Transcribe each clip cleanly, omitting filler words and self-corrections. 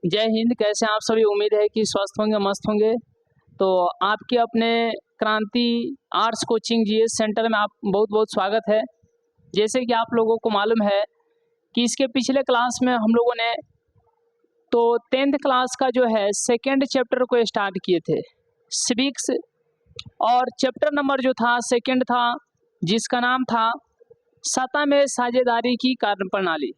जय हिंद। कैसे हैं आप सभी? उम्मीद है कि स्वस्थ होंगे, मस्त होंगे। तो आपके अपने क्रांति आर्ट्स कोचिंग जीएस सेंटर में आप बहुत बहुत स्वागत है। जैसे कि आप लोगों को मालूम है कि इसके पिछले क्लास में हम लोगों ने तो 10th क्लास का जो है सेकेंड चैप्टर को स्टार्ट किए थे, सिविक्स। और चैप्टर नंबर जो था सेकेंड था, जिसका नाम था सतह में साझेदारी की कार्यप्रणाली।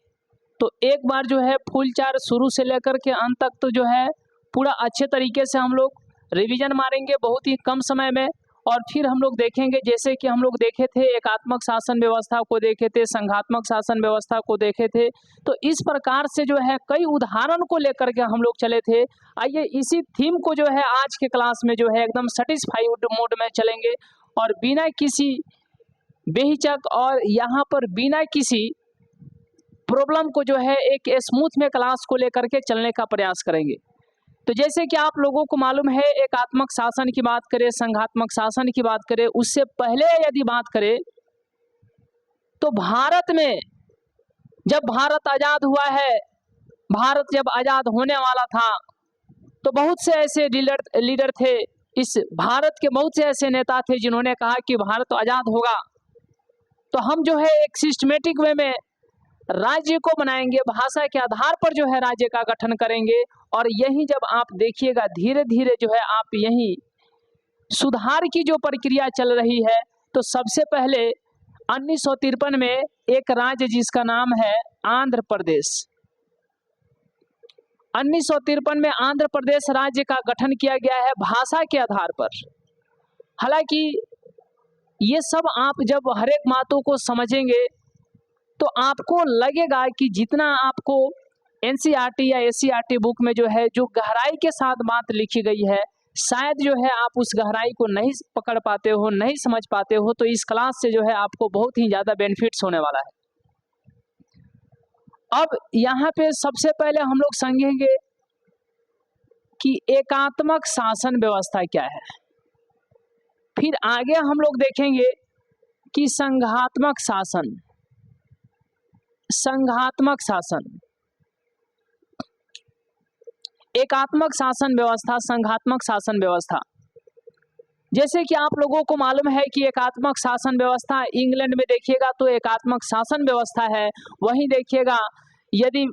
तो एक बार जो है फुल चार शुरू से लेकर के अंत तक तो जो है पूरा अच्छे तरीके से हम लोग रिवीजन मारेंगे बहुत ही कम समय में। और फिर हम लोग देखेंगे, जैसे कि हम लोग देखे थे एकात्मक शासन व्यवस्था को देखे थे, संघात्मक शासन व्यवस्था को देखे थे। तो इस प्रकार से जो है कई उदाहरण को लेकर के हम लोग चले थे। आइए इसी थीम को जो है आज के क्लास में जो है एकदम सेटिस्फाइड मोड में चलेंगे और बिना किसी बेहिचक और यहाँ पर बिना किसी प्रॉब्लम को जो है एक स्मूथ में क्लास को लेकर के चलने का प्रयास करेंगे। तो जैसे कि आप लोगों को मालूम है, एकात्मक शासन की बात करें, संघात्मक शासन की बात करें, उससे पहले यदि बात करें तो भारत में जब भारत आज़ाद हुआ है, भारत जब आज़ाद होने वाला था तो बहुत से ऐसे लीडर थे, इस भारत के बहुत से ऐसे नेता थे जिन्होंने कहा कि भारत आज़ाद होगा तो हम जो है एक सिस्टमेटिक वे में राज्य को बनाएंगे, भाषा के आधार पर जो है राज्य का गठन करेंगे। और यही जब आप देखिएगा धीरे धीरे जो है आप यही सुधार की जो प्रक्रिया चल रही है। तो सबसे पहले 1953 में एक राज्य जिसका नाम है आंध्र प्रदेश, 1953 में आंध्र प्रदेश राज्य का गठन किया गया है भाषा के आधार पर। हालांकि ये सब आप जब हर एक बातों को समझेंगे तो आपको लगेगा कि जितना आपको एनसीईआरटी या एससीईआरटी बुक में जो है जो गहराई के साथ बात लिखी गई है, शायद जो है आप उस गहराई को नहीं पकड़ पाते हो, नहीं समझ पाते हो। तो इस क्लास से जो है आपको बहुत ही ज़्यादा बेनिफिट्स होने वाला है। अब यहाँ पे सबसे पहले हम लोग समझेंगे कि एकात्मक शासन व्यवस्था क्या है, फिर आगे हम लोग देखेंगे कि संघात्मक शासन, संघात्मक शासन, एकात्मक शासन व्यवस्था, संघात्मक शासन व्यवस्था। जैसे कि आप लोगों को मालूम है कि एकात्मक शासन व्यवस्था इंग्लैंड में देखिएगा तो एकात्मक शासन व्यवस्था है, वहीं देखिएगा यदि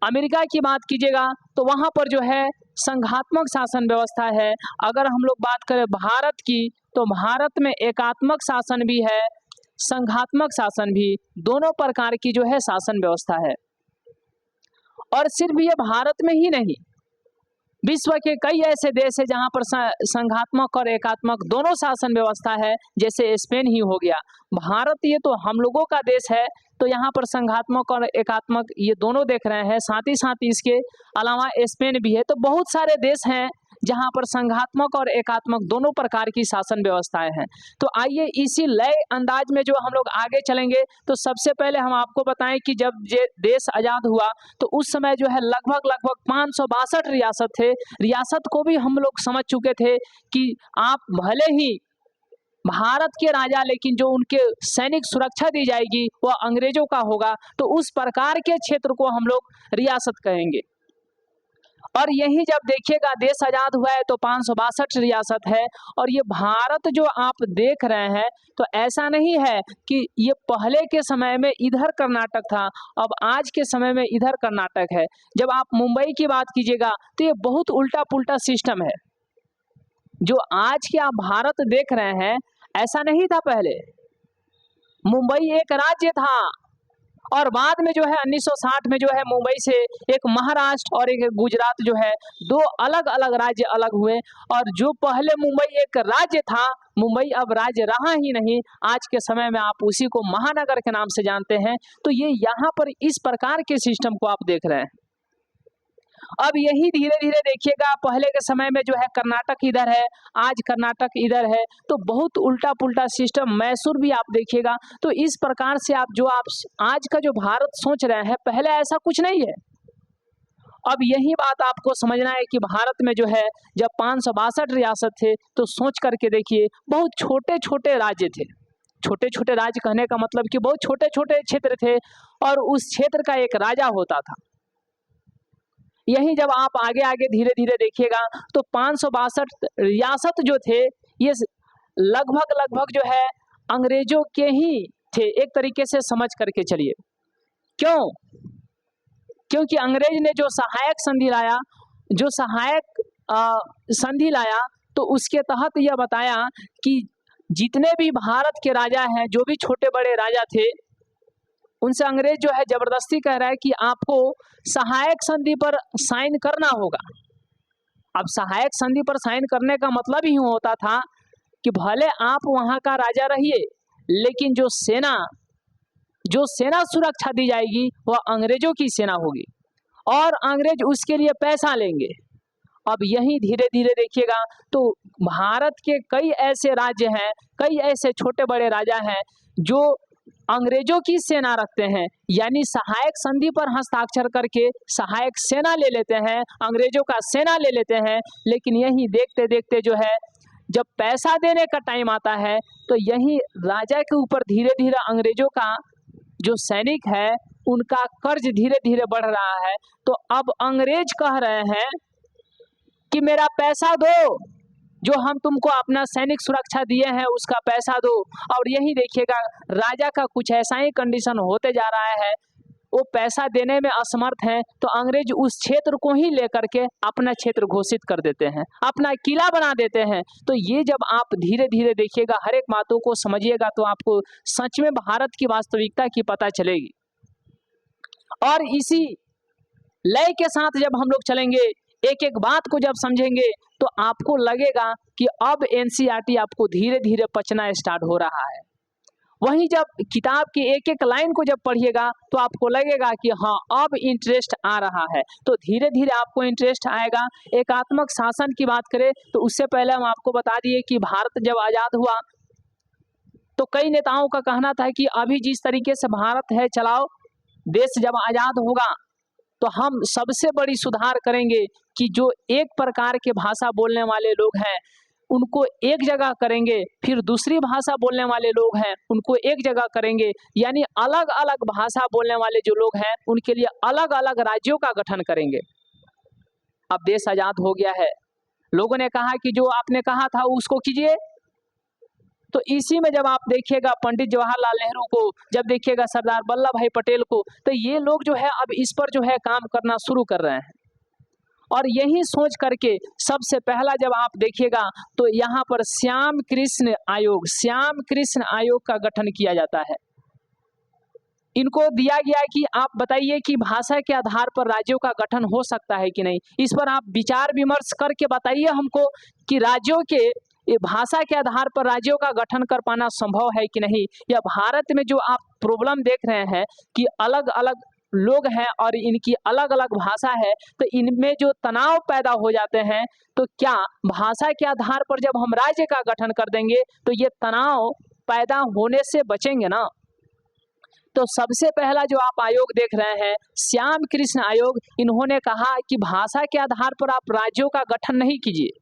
अमेरिका की बात कीजिएगा तो वहां पर जो है संघात्मक शासन व्यवस्था है। अगर हम लोग बात करें भारत की तो भारत में एकात्मक शासन भी है, संघात्मक शासन भी, दोनों प्रकार की जो है शासन व्यवस्था है। और सिर्फ ये भारत में ही नहीं, विश्व के कई ऐसे देश है जहां पर संघात्मक और एकात्मक दोनों शासन व्यवस्था है, जैसे स्पेन ही हो गया। भारत ये तो हम लोगों का देश है, तो यहाँ पर संघात्मक और एकात्मक ये दोनों देख रहे हैं। साथ ही साथ इसके अलावा स्पेन भी है। तो बहुत सारे देश हैं जहां पर संघात्मक और एकात्मक दोनों प्रकार की शासन व्यवस्थाएं हैं। तो आइए इसी लय अंदाज में जो हम लोग आगे चलेंगे। तो सबसे पहले हम आपको बताएं कि जब ये देश आज़ाद हुआ तो उस समय जो है लगभग 562 रियासत थे। रियासत को भी हम लोग समझ चुके थे कि आप भले ही भारत के राजा, लेकिन जो उनके सैनिक सुरक्षा दी जाएगी वह अंग्रेजों का होगा। तो उस प्रकार के क्षेत्र को हम लोग रियासत कहेंगे। और यही जब देखिएगा देश आज़ाद हुआ है तो 562 रियासत है। और ये भारत जो आप देख रहे हैं तो ऐसा नहीं है कि ये पहले के समय में इधर कर्नाटक था, अब आज के समय में इधर कर्नाटक है। जब आप मुंबई की बात कीजिएगा तो ये बहुत उल्टा पुल्टा सिस्टम है। जो आज के आप भारत देख रहे हैं ऐसा नहीं था। पहले मुंबई एक राज्य था और बाद में जो है 1960 में जो है मुंबई से एक महाराष्ट्र और एक गुजरात जो है दो अलग अलग राज्य अलग हुए। और जो पहले मुंबई एक राज्य था, मुंबई अब राज्य रहा ही नहीं। आज के समय में आप उसी को महानगर के नाम से जानते हैं। तो ये यहाँ पर इस प्रकार के सिस्टम को आप देख रहे हैं। अब यही धीरे धीरे देखिएगा पहले के समय में जो है कर्नाटक इधर है, आज कर्नाटक इधर है। तो बहुत उल्टा पुल्टा सिस्टम। मैसूर भी आप देखिएगा। तो इस प्रकार से आप आज का जो भारत सोच रहे हैं, पहले ऐसा कुछ नहीं है। अब यही बात आपको समझना है कि भारत में जो है जब 562 रियासत थे तो सोच करके देखिए बहुत छोटे छोटे राज्य थे। छोटे छोटे राज्य कहने का मतलब कि बहुत छोटे छोटे क्षेत्र थे और उस क्षेत्र का एक राजा होता था। यही जब आप आगे आगे धीरे धीरे देखिएगा तो 562 रियासत जो थे ये लगभग लगभग जो है अंग्रेजों के ही थे, एक तरीके से समझ करके चलिए। क्यों? क्योंकि अंग्रेज ने जो सहायक संधि लाया, जो सहायक संधि लाया, तो उसके तहत यह बताया कि जितने भी भारत के राजा हैं, जो भी छोटे बड़े राजा थे, उनसे अंग्रेज जो है जबरदस्ती कह रहा है कि आपको सहायक संधि पर साइन करना होगा। अब सहायक संधि पर साइन करने का मतलब ही होता था कि भले आप वहां का राजा रहिए, लेकिन जो सेना सुरक्षा दी जाएगी वह अंग्रेजों की सेना होगी और अंग्रेज उसके लिए पैसा लेंगे। अब यही धीरे धीरे देखिएगा तो भारत के कई ऐसे राज्य हैं, कई ऐसे छोटे बड़े राजा हैं जो अंग्रेजों की सेना रखते हैं, यानी सहायक संधि पर हस्ताक्षर करके सहायक सेना ले लेते हैं, अंग्रेजों का सेना ले लेते हैं। लेकिन यही देखते देखते जो है जब पैसा देने का टाइम आता है तो यही राजा के ऊपर धीरे धीरे अंग्रेजों का जो सैनिक है उनका कर्ज धीरे धीरे बढ़ रहा है। तो अब अंग्रेज कह रहे हैं कि मेरा पैसा दो, जो हम तुमको अपना सैनिक सुरक्षा दिए हैं उसका पैसा दो। और यही देखिएगा राजा का कुछ ऐसा ही कंडीशन होते जा रहा है, वो पैसा देने में असमर्थ हैं, तो अंग्रेज उस क्षेत्र को ही लेकर के अपना क्षेत्र घोषित कर देते हैं, अपना किला बना देते हैं। तो ये जब आप धीरे धीरे देखिएगा, हर एक बातों को समझिएगा तो आपको सच में भारत की वास्तविकता की पता चलेगी। और इसी लय के साथ जब हम लोग चलेंगे, एक एक बात को जब समझेंगे तो आपको लगेगा कि अब एनसीईआरटी आपको धीरे धीरे पचना स्टार्ट हो रहा है। वहीं जब किताब की एक एक लाइन को जब पढ़िएगा तो आपको लगेगा कि हाँ अब इंटरेस्ट आ रहा है। तो धीरे धीरे आपको इंटरेस्ट आएगा। एकात्मक शासन की बात करें तो उससे पहले हम आपको बता दिए कि भारत जब आज़ाद हुआ तो कई नेताओं का कहना था कि अभी जिस तरीके से भारत है चलाओ, देश जब आज़ाद होगा तो हम सबसे बड़ी सुधार करेंगे कि जो एक प्रकार के भाषा बोलने वाले लोग हैं उनको एक जगह करेंगे, फिर दूसरी भाषा बोलने वाले लोग हैं उनको एक जगह करेंगे, यानी अलग अलग भाषा बोलने वाले जो लोग हैं उनके लिए अलग अलग राज्यों का गठन करेंगे। अब देश आजाद हो गया है, लोगों ने कहा कि जो आपने कहा था उसको कीजिए। तो इसी में जब आप देखिएगा पंडित जवाहरलाल नेहरू को, जब देखिएगा सरदार वल्लभ भाई पटेल को, तो ये लोग जो है अब इस पर जो है काम करना शुरू कर रहे हैं। और यही सोच करके सबसे पहला जब आप देखिएगा तो यहाँ पर श्याम कृष्ण आयोग का गठन किया जाता है। इनको दिया गया है कि आप बताइए कि भाषा के आधार पर राज्यों का गठन हो सकता है कि नहीं। इस पर आप विचार विमर्श करके बताइए हमको कि राज्यों के भाषा के आधार पर राज्यों का गठन कर पाना संभव है कि नहीं। या भारत में जो आप प्रॉब्लम देख रहे हैं कि अलग अलग लोग हैं और इनकी अलग अलग भाषा है, तो इनमें जो तनाव पैदा हो जाते हैं, तो क्या भाषा के आधार पर जब हम राज्य का गठन कर देंगे तो ये तनाव पैदा होने से बचेंगे ना। तो सबसे पहला जो आप आयोग देख रहे हैं श्याम कृष्ण आयोग, इन्होंने कहा कि भाषा के आधार पर आप राज्यों का गठन नहीं कीजिए,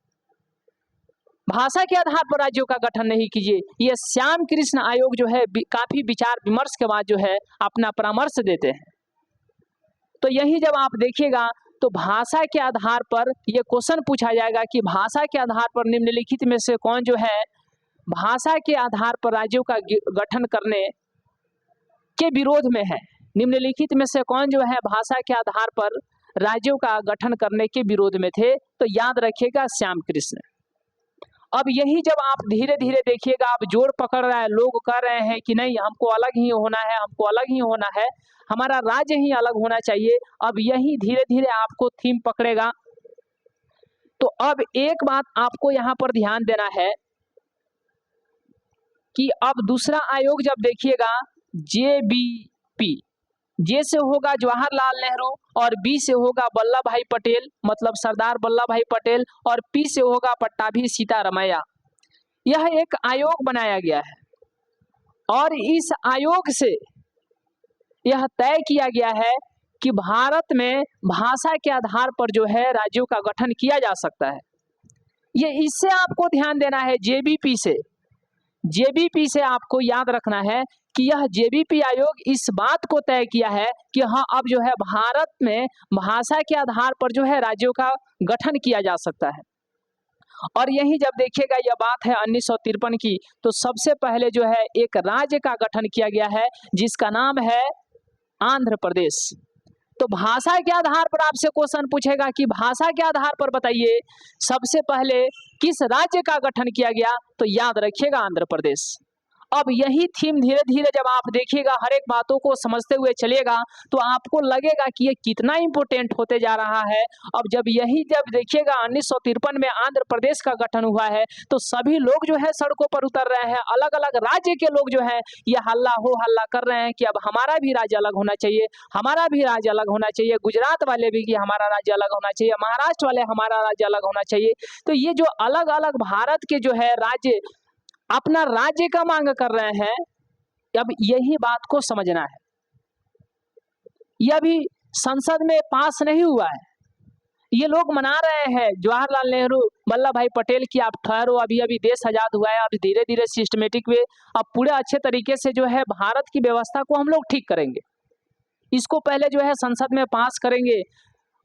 भाषा के आधार पर राज्यों का गठन नहीं कीजिए। ये श्याम कृष्ण आयोग जो है काफी विचार विमर्श के बाद जो है अपना परामर्श देते हैं। तो यही जब आप देखिएगा तो भाषा के आधार पर ये क्वेश्चन पूछा जाएगा कि भाषा के आधार पर निम्नलिखित में से कौन जो है भाषा के आधार पर राज्यों का गठन करने के विरोध में है। निम्नलिखित में से कौन जो है भाषा के आधार पर राज्यों का गठन करने के विरोध में थे। तो याद रखिएगा श्याम कृष्ण। अब यही जब आप धीरे धीरे देखिएगा आप जोड़ पकड़ रहा है, लोग कह रहे हैं कि नहीं हमको अलग ही होना है, हमको अलग ही होना है, हमारा राज्य ही अलग होना चाहिए। अब यही धीरे धीरे आपको थीम पकड़ेगा। तो अब एक बात आपको यहाँ पर ध्यान देना है कि अब दूसरा आयोग जब देखिएगा JBP, जे से होगा जवाहरलाल नेहरू और बी से होगा वल्लभ भाई पटेल, मतलब सरदार वल्लभ भाई पटेल, और पी से होगा पट्टाभी सीतारमैया। यह एक आयोग बनाया गया है और इस आयोग से यह तय किया गया है कि भारत में भाषा के आधार पर जो है राज्यों का गठन किया जा सकता है। ये इससे आपको ध्यान देना है JBP से जेबीपी से आपको याद रखना है कि यह जेबीपी आयोग इस बात को तय किया है कि हाँ, अब जो है भारत में भाषा के आधार पर जो है राज्यों का गठन किया जा सकता है। और यही जब देखिएगा यह बात है 1953 की, तो सबसे पहले जो है एक राज्य का गठन किया गया है जिसका नाम है आंध्र प्रदेश। तो भाषा के आधार पर आपसे क्वेश्चन पूछेगा कि भाषा के आधार पर बताइए सबसे पहले किस राज्य का गठन किया गया, तो याद रखिएगा आंध्र प्रदेश। अब यही थीम धीरे धीरे जब आप देखिएगा, हर एक बातों को समझते हुए चलिएगा, तो आपको लगेगा कि ये कितना इंपॉर्टेंट होते जा रहा है। अब जब देखिएगा 1953 में आंध्र प्रदेश का गठन हुआ है, तो सभी लोग जो है सड़कों पर उतर रहे हैं। अलग अलग राज्य के लोग जो है ये हल्ला कर रहे हैं कि अब हमारा भी राज्य अलग होना चाहिए, हमारा भी राज्य अलग होना चाहिए। गुजरात वाले भी कि हमारा राज्य अलग होना चाहिए, महाराष्ट्र वाले हमारा राज्य अलग होना चाहिए। तो ये जो अलग अलग भारत के जो है राज्य अपना राज्य का मांग कर रहे हैं, अब यही बात को समझना है। यह भी संसद में पास नहीं हुआ है, ये लोग मना रहे हैं जवाहरलाल नेहरू, वल्लभ भाई पटेल की आप ठहरो, अभी अभी देश आजाद हुआ है, अब धीरे धीरे सिस्टमेटिक वे अब पूरे अच्छे तरीके से जो है भारत की व्यवस्था को हम लोग ठीक करेंगे, इसको पहले जो है संसद में पास करेंगे।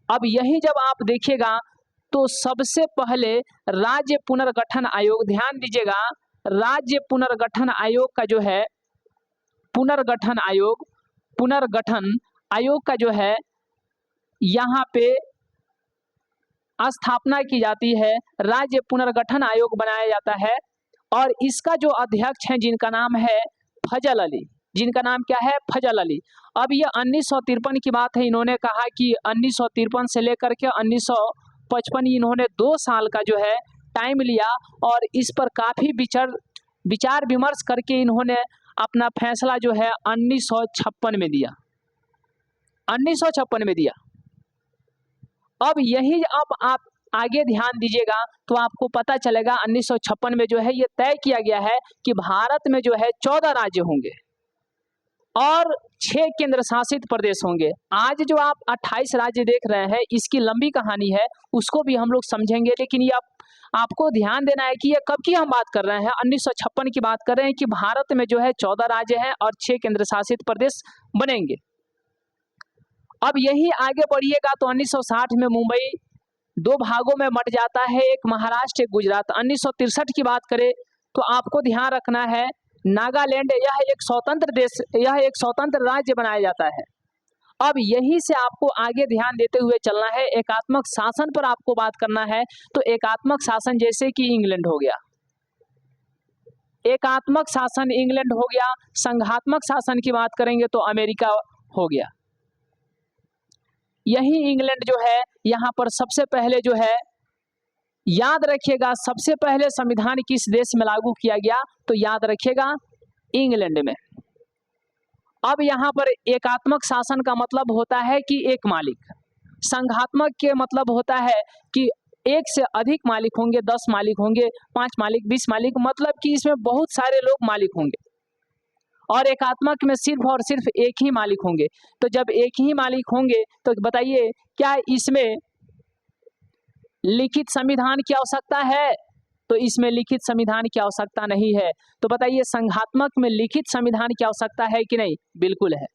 अब यही जब आप देखिएगा तो सबसे पहले राज्य पुनर्गठन आयोग, ध्यान दीजिएगा, राज्य पुनर्गठन आयोग का जो है पुनर्गठन आयोग का जो है यहाँ पे स्थापना की जाती है, राज्य पुनर्गठन आयोग बनाया जाता है। और इसका जो अध्यक्ष है जिनका नाम है फजल अली, जिनका नाम क्या है, फजल अली। अब ये 1953 की बात है, इन्होंने कहा कि 1953 से लेकर के 1955 इन्होंने 2 साल का जो है टाइम लिया और इस पर काफ़ी विचार विमर्श करके इन्होंने अपना फैसला जो है 1956 में दिया, 1956 में दिया। अब यही अब आप आगे ध्यान दीजिएगा तो आपको पता चलेगा 1956 में जो है ये तय किया गया है कि भारत में जो है 14 राज्य होंगे और 6 केंद्र शासित प्रदेश होंगे। आज जो आप 28 राज्य देख रहे हैं इसकी लंबी कहानी है, उसको भी हम लोग समझेंगे, लेकिन ये आपको ध्यान देना है कि ये कब की हम बात कर रहे हैं, 1956 की बात कर रहे हैं कि भारत में जो है 14 राज्य हैं और 6 केंद्र शासित प्रदेश बनेंगे। अब यही आगे बढ़िएगा तो 1960 में मुंबई 2 भागों में बंट जाता है, एक महाराष्ट्र एक गुजरात। 1963 की बात करें तो आपको ध्यान रखना है नागालैंड यह एक स्वतंत्र देश, यह एक स्वतंत्र राज्य बनाया जाता है। अब यही से आपको आगे ध्यान देते हुए चलना है, एकात्मक शासन पर आपको बात करना है। तो एकात्मक शासन जैसे कि इंग्लैंड हो गया, एकात्मक शासन इंग्लैंड हो गया, संघात्मक शासन की बात करेंगे तो अमेरिका हो गया। यही इंग्लैंड जो है यहाँ पर सबसे पहले जो है याद रखिएगा, सबसे पहले संविधान किस देश में लागू किया गया, तो याद रखिएगा इंग्लैंड में। अब यहाँ पर एकात्मक शासन का मतलब होता है कि एक मालिक, संघात्मक के मतलब होता है कि एक से अधिक मालिक होंगे, 10 मालिक होंगे, 5 मालिक, 20 मालिक, मतलब कि इसमें बहुत सारे लोग मालिक होंगे। और एकात्मक में सिर्फ और सिर्फ एक ही मालिक होंगे। तो जब एक ही मालिक होंगे तो बताइए क्या इसमें लिखित संविधान की आवश्यकता है, तो इसमें लिखित संविधान की आवश्यकता नहीं है। तो बताइए संघात्मक में लिखित संविधान की आवश्यकता है कि नहीं, बिल्कुल है।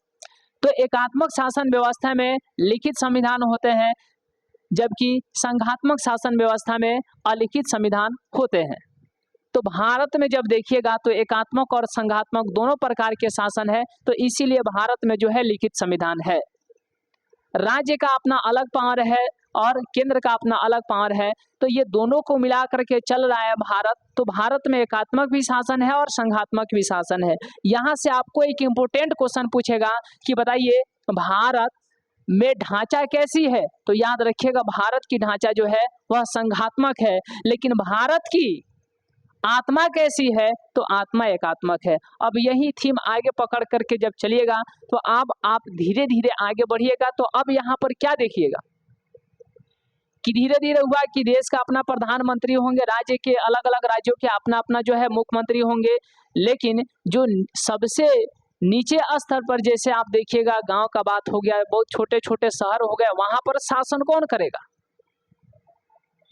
तो एकात्मक शासन व्यवस्था में लिखित संविधान होते हैं, जबकि संघात्मक शासन व्यवस्था में अलिखित संविधान होते हैं। तो भारत में जब देखिएगा तो एकात्मक और संघात्मक दोनों प्रकार के शासन है, तो इसीलिए भारत में जो है लिखित संविधान है। राज्य का अपना अलग पावर है और केंद्र का अपना अलग पावर है, तो ये दोनों को मिला करके चल रहा है भारत। तो भारत में एकात्मक भी शासन है और संघात्मक भी शासन है। यहाँ से आपको एक इम्पोर्टेंट क्वेश्चन पूछेगा कि बताइए भारत में ढांचा कैसी है, तो याद रखिएगा भारत की ढांचा जो है वह संघात्मक है, लेकिन भारत की आत्मा कैसी है, तो आत्मा एकात्मक है। अब यही थीम आगे पकड़ करके जब चलिएगा तो अब आप धीरे धीरे आगे बढ़िएगा। तो अब यहाँ पर क्या देखिएगा कि धीरे धीरे हुआ कि देश का अपना प्रधानमंत्री होंगे, राज्य के अलग अलग राज्यों के अपना अपना जो है मुख्यमंत्री होंगे, लेकिन जो सबसे नीचे स्तर पर जैसे आप देखिएगा गांव का बात हो गया, बहुत छोटे छोटे शहर हो गए, वहां पर शासन कौन करेगा,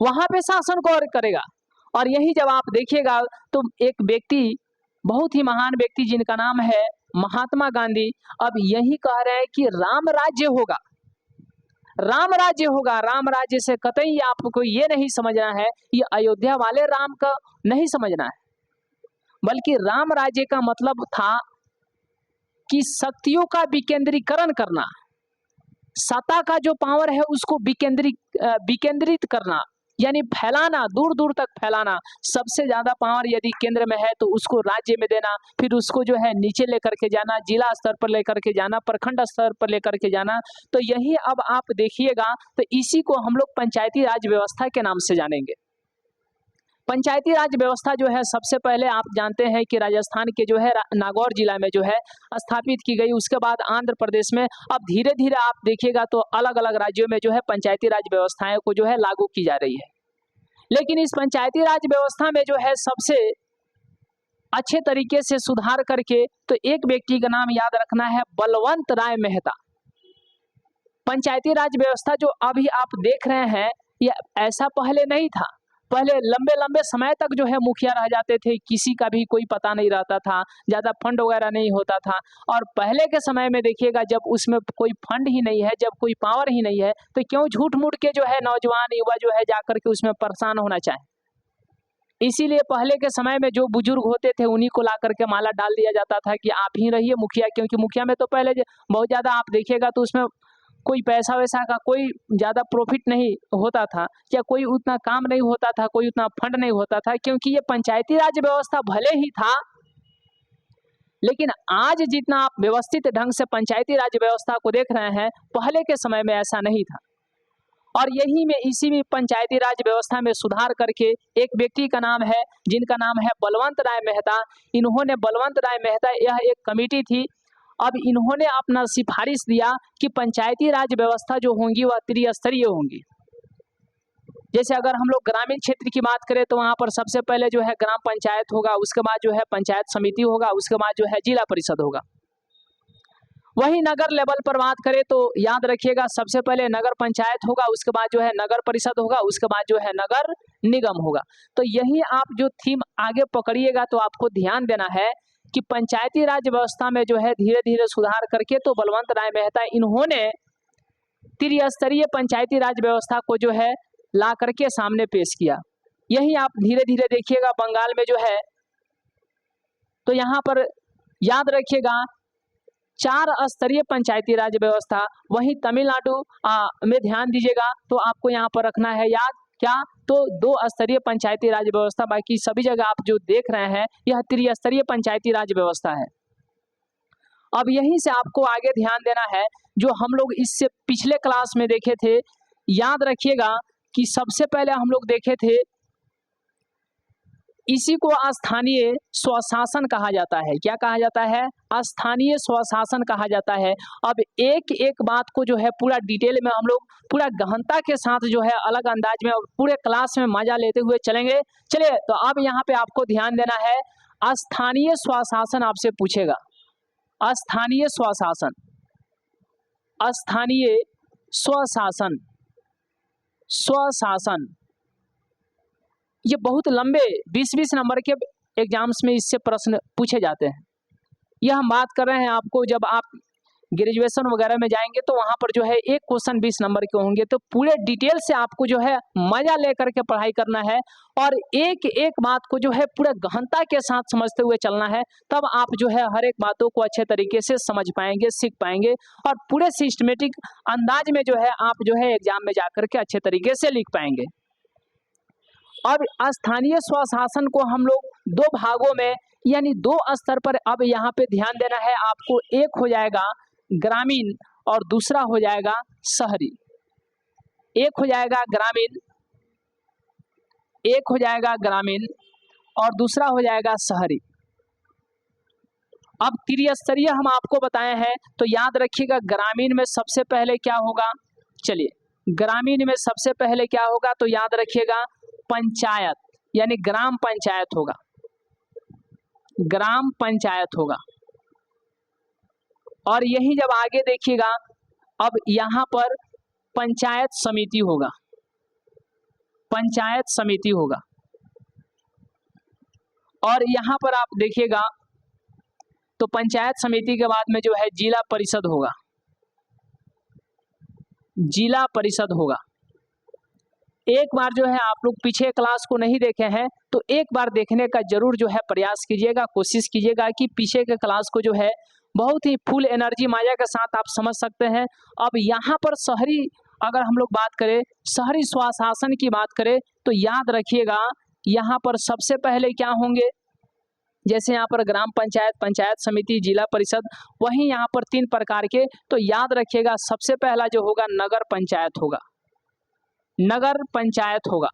वहां पे शासन कौन करेगा। और यही जब आप देखिएगा तो एक व्यक्ति बहुत ही महान व्यक्ति जिनका नाम है महात्मा गांधी, अब यही कह रहे हैं कि राम राज्य होगा, राम राज्य होगा। राम राज्य से कतई आपको ये नहीं समझना है, ये अयोध्या वाले राम का नहीं समझना है, बल्कि राम राज्य का मतलब था कि शक्तियों का विकेंद्रीकरण करना, सत्ता का जो पावर है उसको विकेंद्रित करना, यानी फैलाना, दूर दूर तक फैलाना। सबसे ज्यादा पावर यदि केंद्र में है तो उसको राज्य में देना, फिर उसको जो है नीचे लेकर के जाना, जिला स्तर पर लेकर के जाना, प्रखंड स्तर पर लेकर के जाना। तो यही अब आप देखिएगा, तो इसी को हम लोग पंचायती राज व्यवस्था के नाम से जानेंगे। पंचायती राज व्यवस्था जो है सबसे पहले आप जानते हैं कि राजस्थान के जो है नागौर जिला में जो है स्थापित की गई। उसके बाद आंध्र प्रदेश में, अब धीरे धीरे आप देखिएगा तो अलग अलग राज्यों में जो है पंचायती राज व्यवस्थाएं को जो है लागू की जा रही है। लेकिन इस पंचायती राज व्यवस्था में जो है सबसे अच्छे तरीके से सुधार करके तो एक व्यक्ति का नाम याद रखना है, बलवंत राय मेहता। पंचायती राज व्यवस्था जो अभी आप देख रहे हैं, यह ऐसा पहले नहीं था। पहले लंबे लंबे समय तक जो है मुखिया रह जाते थे, किसी का भी कोई पता नहीं रहता था, ज़्यादा फंड वगैरह नहीं होता था। और पहले के समय में देखिएगा जब उसमें कोई फंड ही नहीं है, जब कोई पावर ही नहीं है, तो क्यों झूठ मूठ के जो है नौजवान युवा जो है जाकर के उसमें परेशान होना चाहे। इसीलिए पहले के समय में जो बुजुर्ग होते थे उन्हीं को ला करके माला डाल दिया जाता था कि आप ही रहिए मुखिया, क्योंकि मुखिया में तो पहले बहुत ज़्यादा आप देखिएगा तो उसमें कोई पैसा वैसा का कोई ज़्यादा प्रॉफिट नहीं होता था, या कोई उतना काम नहीं होता था, कोई उतना फंड नहीं होता था, क्योंकि ये पंचायती राज व्यवस्था भले ही था, लेकिन आज जितना आप व्यवस्थित ढंग से पंचायती राज व्यवस्था को देख रहे हैं, पहले के समय में ऐसा नहीं था। और यही में इसी में पंचायती राज व्यवस्था में सुधार करके एक व्यक्ति का नाम है, जिनका नाम है बलवंत राय मेहता। इन्होंने बलवंत राय मेहता, यह एक कमेटी थी, अब इन्होंने अपना सिफारिश दिया कि पंचायती राज व्यवस्था जो होंगी वह त्रिस्तरीय होंगी। जैसे अगर हम लोग ग्रामीण क्षेत्र की बात करें तो वहाँ पर सबसे पहले जो है ग्राम पंचायत होगा, उसके बाद जो है पंचायत समिति होगा, उसके बाद जो है जिला परिषद होगा। वही नगर लेवल पर बात करें तो याद रखिएगा सबसे पहले नगर पंचायत होगा, उसके बाद जो है नगर परिषद होगा, उसके बाद जो है नगर निगम होगा। तो यही आप जो थीम आगे पकड़िएगा तो आपको ध्यान देना है कि पंचायती राज व्यवस्था में जो है धीरे धीरे सुधार करके तो बलवंत राय मेहता इन्होंने त्रिस्तरीय पंचायती राज व्यवस्था को जो है ला करके सामने पेश किया। यही आप धीरे धीरे देखिएगा बंगाल में जो है, तो यहाँ पर याद रखिएगा 4 स्तरीय पंचायती राज व्यवस्था। वहीं तमिलनाडु में ध्यान दीजिएगा तो आपको यहाँ पर रखना है याद क्या, तो 2 स्तरीय पंचायती राज व्यवस्था। बाकी सभी जगह आप जो देख रहे हैं यह त्रिस्तरीय पंचायती राज व्यवस्था है। अब यहीं से आपको आगे ध्यान देना है, जो हम लोग इससे पिछले क्लास में देखे थे, याद रखिएगा कि सबसे पहले हम लोग देखे थे इसी को स्थानीय स्वशासन कहा जाता है। क्या कहा जाता है? स्थानीय स्वशासन कहा जाता है। अब एक एक बात को जो है पूरा डिटेल में हम लोग पूरा गहनता के साथ जो है अलग अंदाज में पूरे क्लास में मजा लेते हुए चलेंगे। चलिए, तो अब यहाँ पे आपको ध्यान देना है, स्थानीय स्वशासन आपसे पूछेगा। स्थानीय स्वशासन, स्थानीय स्वशासन, स्वशासन, ये बहुत लंबे 20-20 नंबर के एग्जाम्स में इससे प्रश्न पूछे जाते हैं। यह हम बात कर रहे हैं आपको जब आप ग्रेजुएशन वगैरह में जाएंगे तो वहाँ पर जो है एक क्वेश्चन 20 नंबर के होंगे, तो पूरे डिटेल से आपको जो है मजा लेकर के पढ़ाई करना है और एक एक बात को जो है पूरे गहनता के साथ समझते हुए चलना है। तब आप जो है हर एक बातों को अच्छे तरीके से समझ पाएंगे, सीख पाएंगे और पूरे सिस्टमेटिक अंदाज में जो है आप जो है एग्जाम में जाकर के अच्छे तरीके से लिख पाएंगे। अब स्थानीय स्वशासन को हम लोग 2 भागों में यानी 2 स्तर पर अब यहाँ पे ध्यान देना है आपको। एक हो जाएगा ग्रामीण और दूसरा हो जाएगा शहरी। एक हो जाएगा ग्रामीण, एक हो जाएगा ग्रामीण और दूसरा हो जाएगा शहरी। अब त्रिस्तरीय हम आपको बताए हैं, तो याद रखिएगा ग्रामीण में सबसे पहले क्या होगा। चलिए, ग्रामीण में सबसे पहले क्या होगा तो याद रखिएगा पंचायत, यानी ग्राम पंचायत होगा, ग्राम पंचायत होगा। और यही जब आगे देखिएगा अब यहाँ पर पंचायत समिति होगा, पंचायत समिति होगा। और यहाँ पर आप देखिएगा तो पंचायत समिति के बाद में जो है जिला परिषद होगा, जिला परिषद होगा। एक बार जो है आप लोग पीछे क्लास को नहीं देखे हैं तो एक बार देखने का जरूर जो है प्रयास कीजिएगा, कोशिश कीजिएगा कि पीछे के क्लास को जो है बहुत ही फुल एनर्जी माया के साथ आप समझ सकते हैं। अब यहाँ पर शहरी अगर हम लोग बात करें, शहरी स्वशासन की बात करें तो याद रखिएगा यहाँ पर सबसे पहले क्या होंगे, जैसे यहाँ पर ग्राम पंचायत, पंचायत समिति, जिला परिषद, वहीं यहाँ पर 3 प्रकार के, तो याद रखिएगा सबसे पहला जो होगा नगर पंचायत होगा, नगर पंचायत होगा।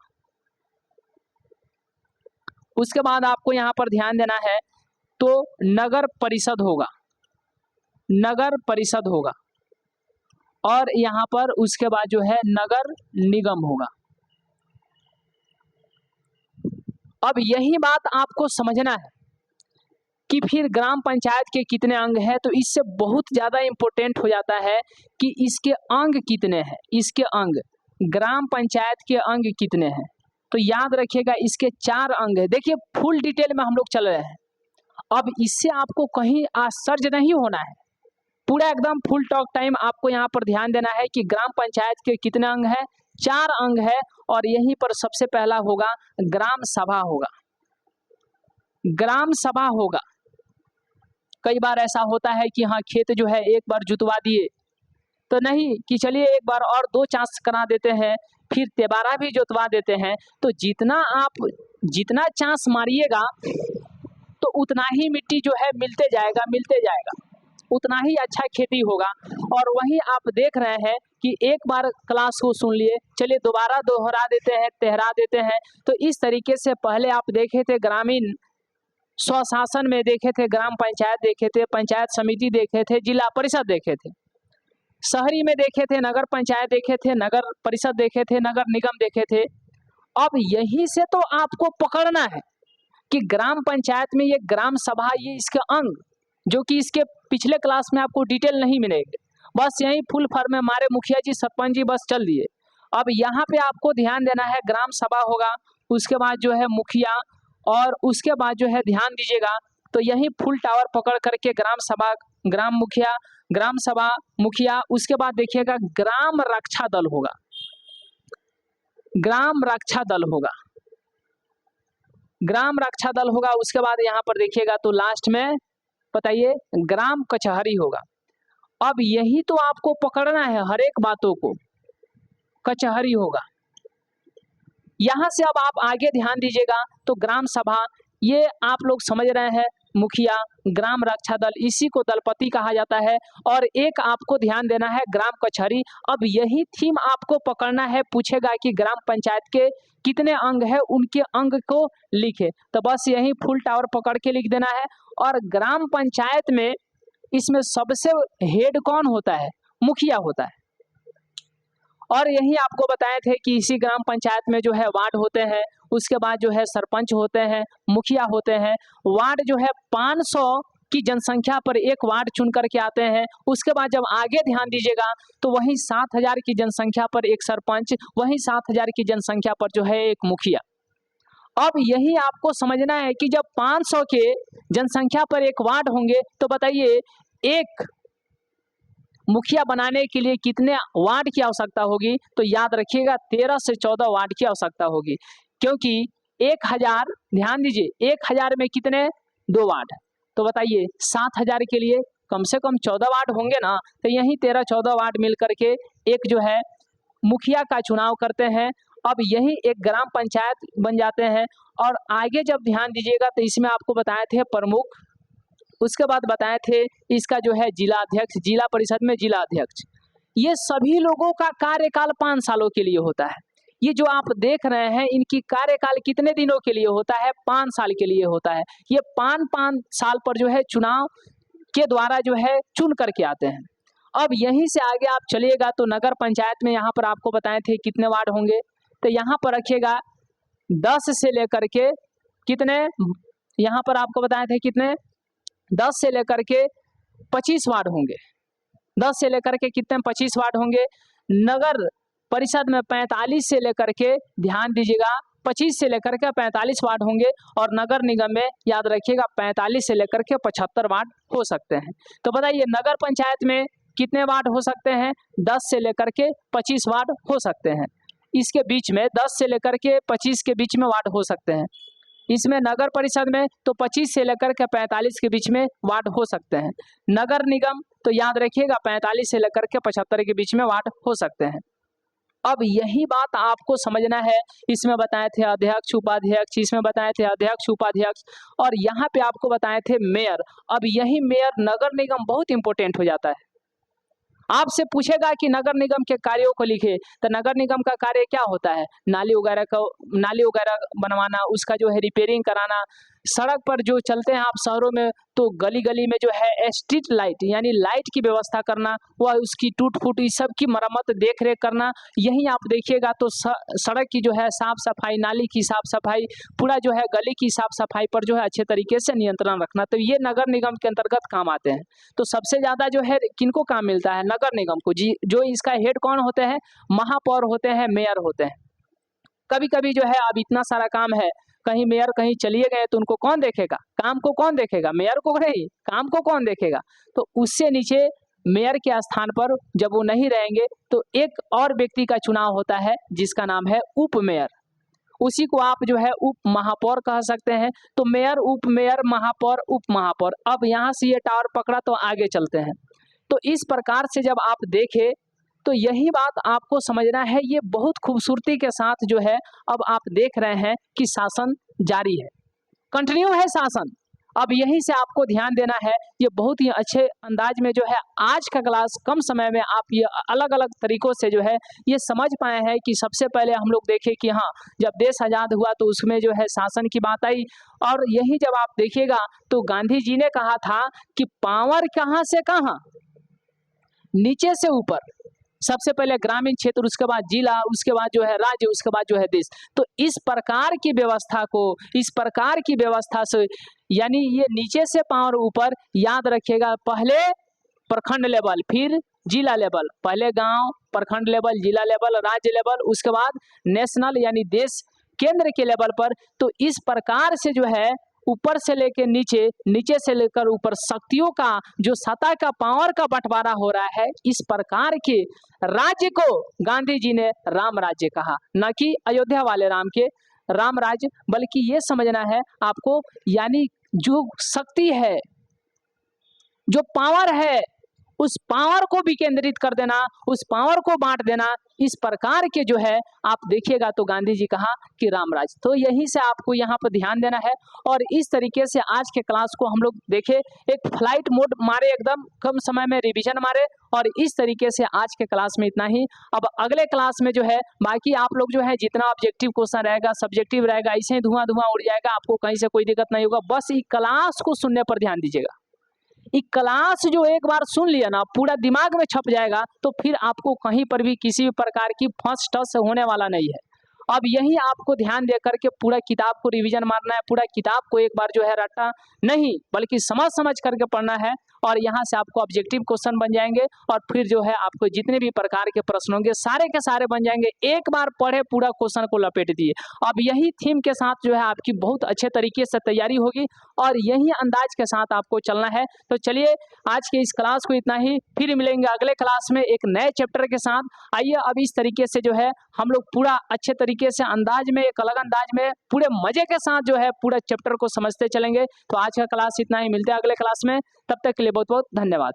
उसके बाद आपको यहाँ पर ध्यान देना है तो नगर परिषद होगा, नगर परिषद होगा, और यहाँ पर उसके बाद जो है नगर निगम होगा। अब यही बात आपको समझना है कि फिर ग्राम पंचायत के कितने अंग हैं, तो इससे बहुत ज़्यादा इम्पोर्टेंट हो जाता है कि इसके अंग कितने हैं, इसके अंग, ग्राम पंचायत के अंग कितने हैं। तो याद रखिएगा इसके 4 अंग है। देखिए फुल डिटेल में हम लोग चल रहे हैं, अब इससे आपको कहीं आश्चर्य नहीं होना है, पूरा एकदम फुल टॉक टाइम आपको यहाँ पर ध्यान देना है कि ग्राम पंचायत के कितने अंग हैं, 4 अंग है। और यहीं पर सबसे पहला होगा ग्राम सभा होगा, ग्राम सभा होगा। कई बार ऐसा होता है कि हाँ खेत जो है एक बार जुतवा दिए तो नहीं कि चलिए एक बार और 2 चांस करा देते हैं, फिर तिबारा भी जोतवा देते हैं। तो जितना चांस मारिएगा तो उतना ही मिट्टी जो है मिलते जाएगा, उतना ही अच्छा खेती होगा। और वहीं आप देख रहे हैं कि एक बार क्लास को सुन लिए, चलिए दोबारा दोहरा देते हैं, तेहरा देते हैं। तो इस तरीके से पहले आप देखे थे ग्रामीण स्वशासन में, देखे थे ग्राम पंचायत, देखे थे पंचायत समिति, देखे थे जिला परिषद, देखे थे शहरी में, देखे थे नगर पंचायत, देखे थे नगर परिषद, देखे थे नगर निगम, देखे थे। अब यहीं से तो आपको पकड़ना है कि ग्राम पंचायत में ये ग्राम सभा, ये इसके अंग, जो कि इसके पिछले क्लास में आपको डिटेल नहीं मिलेगी, बस यही फुल फॉर्म में हमारे मुखिया जी, सरपंच जी बस चल दिए। अब यहाँ पे आपको ध्यान देना है ग्राम सभा होगा, उसके बाद जो है मुखिया, और उसके बाद जो है ध्यान दीजिएगा तो यही फुल टावर पकड़ करके ग्राम सभा, ग्राम मुखिया, ग्राम सभा, मुखिया, उसके बाद देखिएगा ग्राम रक्षा दल होगा, ग्राम रक्षा दल होगा, ग्राम रक्षा दल होगा। उसके बाद यहाँ पर देखिएगा तो लास्ट में बताइए ग्राम कचहरी होगा। अब यही तो आपको पकड़ना है हर एक बातों को, कचहरी होगा। यहाँ से अब आप आगे ध्यान दीजिएगा तो ग्राम सभा, ये आप लोग समझ रहे हैं, मुखिया, ग्राम रक्षा दल, इसी को दलपति कहा जाता है। और एक आपको ध्यान देना है ग्राम कचहरी। अब यही थीम आपको पकड़ना है, पूछेगा कि ग्राम पंचायत के कितने अंग है, उनके अंग को लिखे, तो बस यही फुल टावर पकड़ के लिख देना है। और ग्राम पंचायत में इसमें सबसे हेड कौन होता है, मुखिया होता है। और यही आपको बताए थे कि इसी ग्राम पंचायत में जो है वार्ड होते हैं, उसके बाद जो है सरपंच होते हैं, मुखिया होते हैं। वार्ड जो है 500 की जनसंख्या पर एक वार्ड चुन करके आते हैं। उसके बाद जब आगे ध्यान दीजिएगा तो वहीं 7000 की जनसंख्या पर एक सरपंच, वहीं 7000 की जनसंख्या पर जो है एक मुखिया। अब यही आपको समझना है कि जब 500 के जनसंख्या पर एक वार्ड होंगे तो बताइए एक मुखिया बनाने के लिए कितने वार्ड की आवश्यकता होगी, तो याद रखिएगा 13 से 14 वार्ड की आवश्यकता होगी। क्योंकि 1000, ध्यान दीजिए 1000 में कितने, 2 वार्ड, तो बताइए 7000 के लिए कम से कम 14 वार्ड होंगे ना। तो यही 13-14 वार्ड मिल करके एक जो है मुखिया का चुनाव करते हैं। अब यही एक ग्राम पंचायत बन जाते हैं। और आगे जब ध्यान दीजिएगा तो इसमें आपको बताए थे प्रमुख, उसके बाद बताए थे इसका जो है जिला अध्यक्ष, जिला परिषद में जिला अध्यक्ष। ये सभी लोगों का कार्यकाल 5 सालों के लिए होता है। ये जो आप देख रहे हैं इनकी कार्यकाल कितने दिनों के लिए होता है, 5 साल के लिए होता है। ये 5 साल पर जो है चुनाव के द्वारा जो है चुन करके आते हैं। अब यहीं से आगे आप चलिएगा तो नगर पंचायत में यहाँ पर आपको बताए थे कितने वार्ड होंगे, तो यहाँ पर रखिएगा 10 से लेकर के कितने, यहाँ पर आपको बताए थे कितने, 10 से लेकर के 25 वार्ड होंगे। 10 से लेकर के कितने, 25 वार्ड होंगे। नगर परिषद में 45 से लेकर के ध्यान दीजिएगा 25 से लेकर के 45 वार्ड होंगे और नगर निगम में याद रखिएगा 45 से लेकर के 75 वार्ड हो सकते हैं। तो बताइए नगर पंचायत में कितने वार्ड हो सकते हैं? 10 से लेकर के 25 वार्ड हो सकते हैं। इसके बीच में 10 से लेकर के 25 के बीच में वार्ड हो सकते हैं। इसमें नगर परिषद में तो 25 से लेकर के 45 के बीच में वार्ड हो सकते हैं। नगर निगम तो याद रखिएगा 45 से लेकर के 75 के बीच में वार्ड हो सकते हैं। अब यही बात आपको समझना है। इसमें बताए थे अध्यक्ष उपाध्यक्ष, इसमें बताए थे अध्यक्ष उपाध्यक्ष और यहाँ पे आपको बताए थे मेयर। अब यही मेयर नगर निगम बहुत इंपॉर्टेंट हो जाता है। आपसे पूछेगा कि नगर निगम के कार्यों को लिखे, तो नगर निगम का कार्य क्या होता है? नाली वगैरह बनवाना, उसका जो है रिपेयरिंग कराना, सड़क पर जो चलते हैं आप शहरों में तो गली गली में जो है स्ट्रीट लाइट यानी लाइट की व्यवस्था करना, वह उसकी टूट फूट इस सब की मरम्मत देख रेख करना। यही आप देखिएगा तो सड़क की जो है साफ सफाई, नाली की साफ सफाई, पूरा जो है गली की साफ सफाई पर जो है अच्छे तरीके से नियंत्रण रखना, तो ये नगर निगम के अंतर्गत काम आते हैं। तो सबसे ज्यादा जो है किनको काम मिलता है? नगर निगम को जी। जो इसका हेड कौन होते हैं? महापौर होते हैं, मेयर होते हैं। कभी कभी जो है अब इतना सारा काम है, कहीं मेयर कहीं चलिए गए तो उनको कौन देखेगा? काम को कौन देखेगा? मेयर को नहीं, काम को कौन देखेगा? तो उससे नीचे मेयर के स्थान पर जब वो नहीं रहेंगे तो एक और व्यक्ति का चुनाव होता है जिसका नाम है उप मेयर। उसी को आप जो है उप महापौर कह सकते हैं। तो मेयर, उप मेयर, महापौर, उप महापौर। अब यहाँ से ये टावर पकड़ा तो आगे चलते हैं। तो इस प्रकार से जब आप देखें तो यही बात आपको समझना है। ये बहुत खूबसूरती के साथ जो है अब आप देख रहे हैं कि शासन जारी है, कंटिन्यू है शासन। अब यहीं से आपको ध्यान देना है। ये बहुत ही अच्छे अंदाज में जो है आज का क्लास कम समय में आप ये अलग अलग तरीकों से जो है ये समझ पाए हैं कि सबसे पहले हम लोग देखें कि हाँ, जब देश आज़ाद हुआ तो उसमें जो है शासन की बात आई। और यही जब आप देखिएगा तो गांधी जी ने कहा था कि पावर कहाँ से कहाँ, नीचे से ऊपर। सबसे पहले ग्रामीण क्षेत्र, उसके बाद जिला, उसके बाद जो है राज्य, उसके बाद जो है देश। तो इस प्रकार की व्यवस्था को, इस प्रकार की व्यवस्था से यानी ये नीचे से पावर ऊपर, याद रखिएगा पहले प्रखंड लेवल, फिर जिला लेवल, पहले गांव, प्रखंड लेवल, जिला लेवल, राज्य लेवल, उसके बाद नेशनल यानी देश केंद्र के लेवल पर। तो इस प्रकार से जो है ऊपर से लेकर नीचे, नीचे से लेकर ऊपर शक्तियों का जो सत्ता का पावर का बंटवारा हो रहा है, इस प्रकार के राज्य को गांधी जी ने राम राज्य कहा। न कि अयोध्या वाले राम के राम राज्य, बल्कि ये समझना है आपको यानी जो शक्ति है, जो पावर है, उस पावर को भी केंद्रित कर देना, उस पावर को बांट देना। इस प्रकार के जो है आप देखिएगा तो गांधी जी कहा कि रामराज। तो यही से आपको यहाँ पर ध्यान देना है। और इस तरीके से आज के क्लास को हम लोग देखे, एक फ्लाइट मोड मारे, एकदम कम समय में रिवीजन मारे। और इस तरीके से आज के क्लास में इतना ही। अब अगले क्लास में जो है बाकी आप लोग जो है जितना ऑब्जेक्टिव क्वेश्चन रहेगा, सब्जेक्टिव रहेगा, इसे ही धुआं धुआं उड़ जाएगा, आपको कहीं से कोई दिक्कत नहीं होगा। बस इस क्लास को सुनने पर ध्यान दीजिएगा। ये क्लास जो एक बार सुन लिया ना, पूरा दिमाग में छप जाएगा, तो फिर आपको कहीं पर भी किसी भी प्रकार की फंस टस होने वाला नहीं है। अब यही आपको ध्यान दे करके पूरा किताब को रिवीजन मारना है। पूरा किताब को एक बार जो है रट्टा नहीं बल्कि समझ समझ करके पढ़ना है। और यहाँ से आपको ऑब्जेक्टिव क्वेश्चन बन जाएंगे और फिर जो है आपको जितने भी प्रकार के प्रश्न होंगे सारे के सारे बन जाएंगे। एक बार पढ़े पूरा क्वेश्चन को लपेट दिए। अब यही थीम के साथ जो है आपकी बहुत अच्छे तरीके से तैयारी होगी और यही अंदाज के साथ आपको चलना है। तो चलिए आज के इस क्लास को इतना ही, फिर मिलेंगे अगले क्लास में एक नए चैप्टर के साथ। आइए अब इस तरीके से जो है हम लोग पूरा अच्छे तरीके से अंदाज में, एक अलग अंदाज में, पूरे मजे के साथ जो है पूरा चैप्टर को समझते चलेंगे। तो आज का क्लास इतना ही, मिलते हैं अगले क्लास में। तब तक के लिए बहुत बहुत धन्यवाद।